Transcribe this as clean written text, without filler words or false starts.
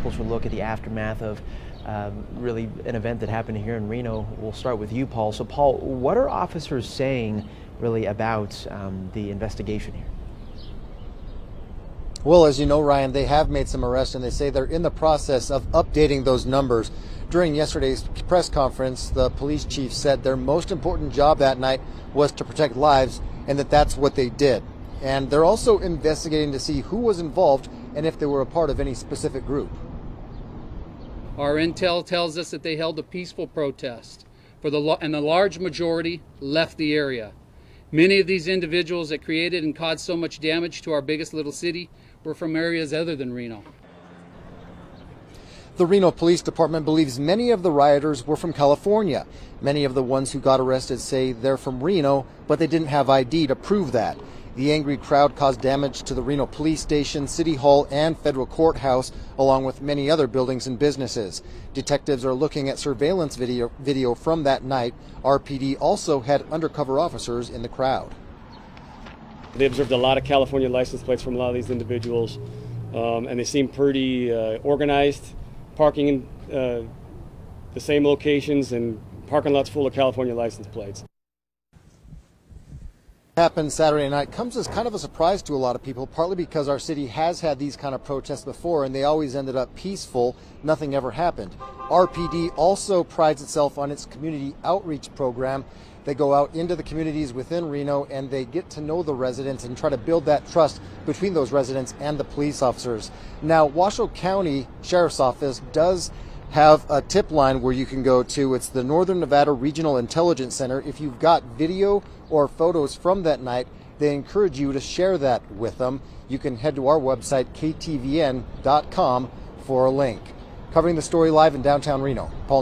closer look at the aftermath of really an event that happened here in Reno. We'll start with you, Paul. So, Paul, what are officers saying really about the investigation here? Well, as you know, Ryan, they have made some arrests, and they say they're in the process of updating those numbers. During yesterday's press conference, the police chief said their most important job that night was to protect lives, and that's what they did. And they're also investigating to see who was involved and if they were a part of any specific group. Our intel tells us that they held a peaceful protest, and the large majority left the area. Many of these individuals that created and caused so much damage to our biggest little city were from areas other than Reno. The Reno Police Department believes many of the rioters were from California. Many of the ones who got arrested say they're from Reno, but they didn't have ID to prove that. The angry crowd caused damage to the Reno Police Station, City Hall, and Federal Courthouse, along with many other buildings and businesses. Detectives are looking at surveillance video from that night. RPD also had undercover officers in the crowd. They observed a lot of California license plates from a lot of these individuals, and they seem pretty organized, parking in the same locations and parking lots full of California license plates. Happened Saturday night comes as kind of a surprise to a lot of people, partly because our city has had these kind of protests before and they always ended up peaceful. Nothing ever happened. RPD also prides itself on its community outreach program. They go out into the communities within Reno and they get to know the residents and try to build that trust between those residents and the police officers. Now, Washoe County Sheriff's Office does have a tip line where you can go to. It's the Northern Nevada Regional Intelligence Center. If you've got video or photos from that night, they encourage you to share that with them. You can head to our website, ktvn.com, for a link. Covering the story live in downtown Reno, Paul